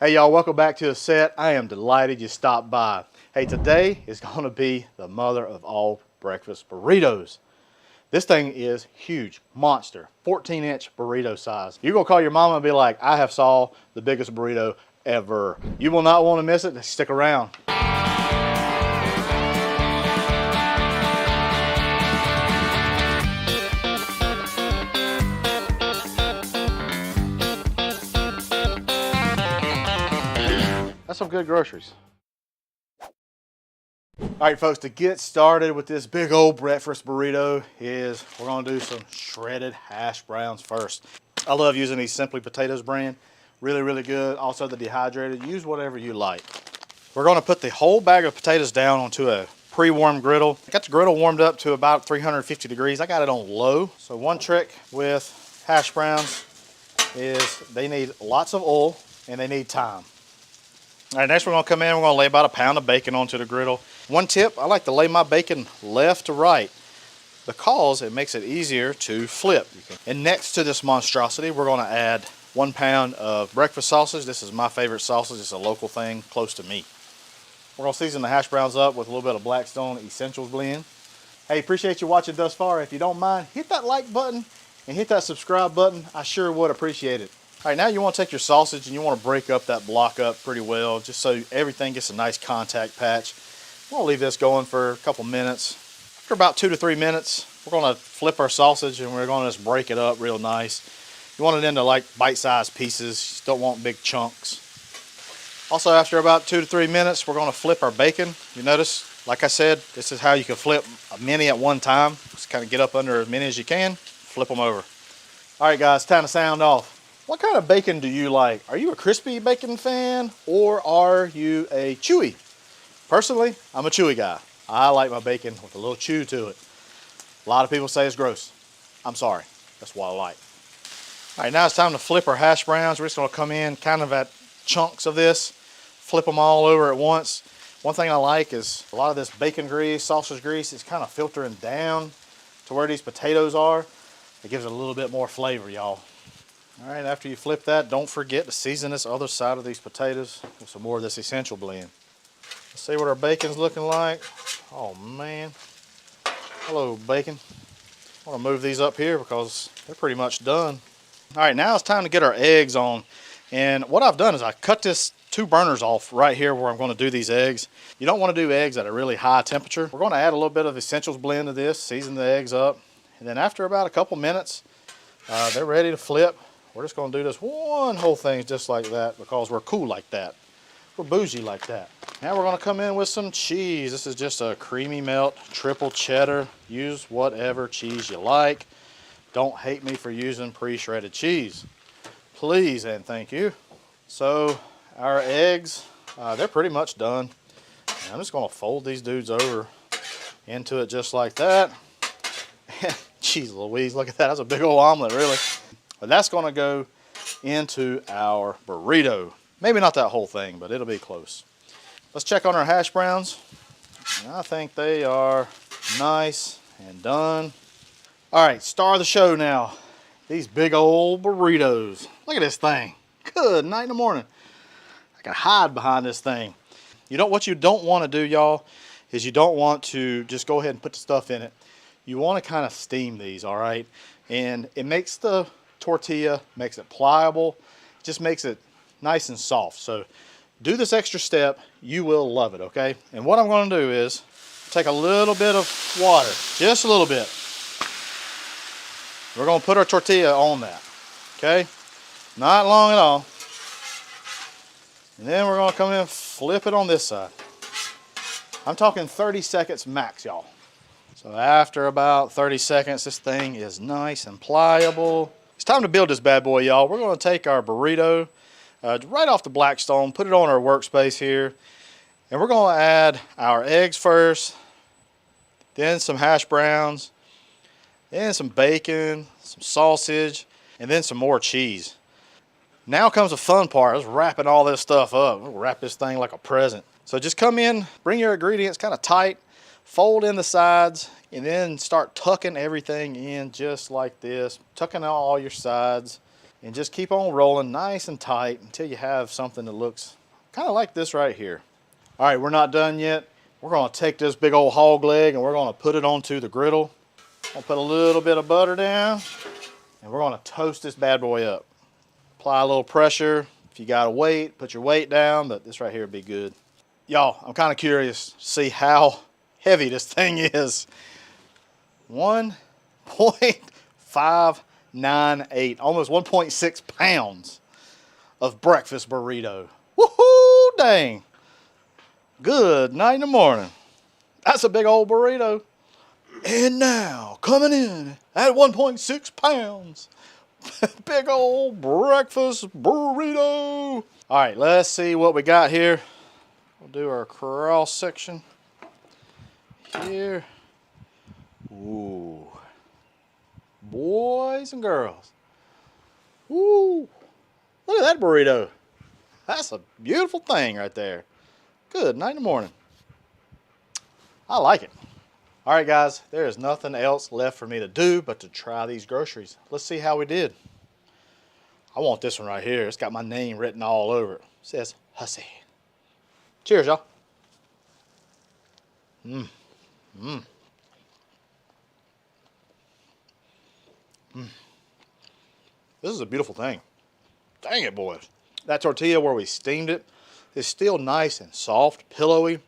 Hey y'all, welcome back to the set. I am delighted you stopped by. Hey, today is going to be the mother of all breakfast burritos. This thing is huge, monster, 14-inch burrito size. You're going to call your mama and be like, I have saw the biggest burrito ever. You will not want to miss it. Stick around. That's some good groceries. All right, folks, to get started with this big old breakfast burrito is we're gonna do some shredded hash browns first. I love using these Simply Potatoes brand. Really, really good. Also the dehydrated, use whatever you like. We're gonna put the whole bag of potatoes down onto a pre-warmed griddle. I got the griddle warmed up to about 350 degrees. I got it on low. So one trick with hash browns is they need lots of oil and they need time. All right, next we're gonna come in, we're gonna lay about a pound of bacon onto the griddle. One tip, I like to lay my bacon left to right because it makes it easier to flip. And next to this monstrosity, we're gonna add 1 pound of breakfast sausage. This is my favorite sausage, it's a local thing close to me. We're gonna season the hash browns up with a little bit of Blackstone Essentials blend. Hey, appreciate you watching thus far. If you don't mind, hit that like button and hit that subscribe button. I sure would appreciate it. All right, now you want to take your sausage and you want to break up that block up pretty well, just so everything gets a nice contact patch. We'll leave this going for a couple minutes. After about 2 to 3 minutes, we're going to flip our sausage and we're going to just break it up real nice. You want it into like bite-sized pieces. You don't want big chunks. Also, after about 2 to 3 minutes, we're going to flip our bacon. You notice, like I said, this is how you can flip a many at one time. Just kind of get up under as many as you can, flip them over. All right, guys, time to sound off. What kind of bacon do you like? Are you a crispy bacon fan or are you a chewy? Personally, I'm a chewy guy. I like my bacon with a little chew to it. A lot of people say it's gross. I'm sorry, that's what I like. All right, now it's time to flip our hash browns. We're just gonna come in kind of at chunks of this, flip them all over at once. One thing I like is a lot of this bacon grease, sausage grease, is kind of filtering down to where these potatoes are. It gives it a little bit more flavor, y'all. All right, after you flip that, don't forget to season this other side of these potatoes with some more of this essential blend. Let's see what our bacon's looking like. Oh man. Hello, bacon. I want to move these up here because they're pretty much done. All right, now it's time to get our eggs on. And what I've done is I cut this 2 burners off right here where I'm going to do these eggs. You don't want to do eggs at a really high temperature. We're going to add a little bit of essentials blend to this, season the eggs up. And then after about a couple minutes, they're ready to flip. We're just going to do this one whole thing just like that because we're cool like that. We're bougie like that. Now we're going to come in with some cheese. This is just a creamy melt, triple cheddar. Use whatever cheese you like. Don't hate me for using pre-shredded cheese. Please and thank you. So our eggs, they're pretty much done. And I'm just going to fold these dudes over into it just like that. Jeez Louise, look at that. That's a big old omelet, really. But that's going to go into our burrito. Maybe not that whole thing, but it'll be close. Let's check on our hash browns. I think they are nice and done. All right, star of the show now. These big old burritos. Look at this thing. Good night in the morning. I can hide behind this thing. What you don't want to do, y'all, is you don't want to just go ahead and put the stuff in it. You want to kind of steam these, all right? And it makes the tortilla, makes it pliable, just makes it nice and soft. So do this extra step, you will love it, okay? And what I'm going to do is take a little bit of water, just a little bit. We're going to put our tortilla on that, okay? Not long at all. And then we're going to come in and flip it on this side. I'm talking 30 seconds max, y'all. So after about 30 seconds, this thing is nice and pliable. It's time to build this bad boy, y'all. We're going to take our burrito right off the Blackstone, put it on our workspace here, and we're going to add our eggs first, then some hash browns, then some bacon, some sausage, and then some more cheese. Now comes the fun part. Let's wrapping all this stuff up. We'll wrap this thing like a present. So just come in, bring your ingredients kind of tight, fold in the sides, and then start tucking everything in just like this. Tucking out all your sides. And just keep on rolling nice and tight until you have something that looks kind of like this right here. All right, we're not done yet. We're gonna take this big old hog leg and we're gonna put it onto the griddle. I'll put a little bit of butter down and we're gonna toast this bad boy up. Apply a little pressure. If you got a weight, put your weight down, but this right here would be good. Y'all, I'm kind of curious to see how heavy this thing is. 1.598, almost 1.6 pounds of breakfast burrito. Woohoo, dang. Good night in the morning. That's a big old burrito. And now, coming in at 1.6 pounds, big old breakfast burrito. All right, let's see what we got here. We'll do our cross section here. Ooh. Boys and girls. Ooh. Look at that burrito. That's a beautiful thing right there. Good night in the morning. I like it. All right, guys, there is nothing else left for me to do but to try these groceries. Let's see how we did. I want this one right here. It's got my name written all over it. It says Hussey. Cheers, y'all. This is a beautiful thing. Dang it, boys. That tortilla where we steamed it is still nice and soft, pillowy.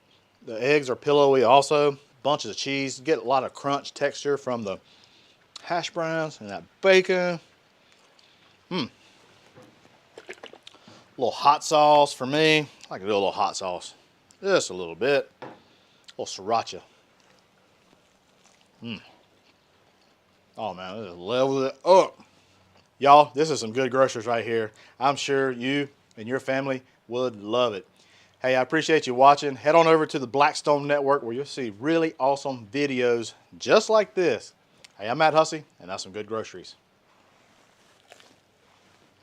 The eggs are pillowy also. Bunches of cheese. Get a lot of crunch texture from the hash browns and that bacon. A little hot sauce for me. I like to do a little hot sauce. Just a little bit. A little sriracha. Oh man, this levels it up. Y'all, this is some good groceries right here. I'm sure you and your family would love it. Hey, I appreciate you watching. Head on over to the Blackstone Network where you'll see really awesome videos just like this. Hey, I'm Matt Hussey, and that's some good groceries.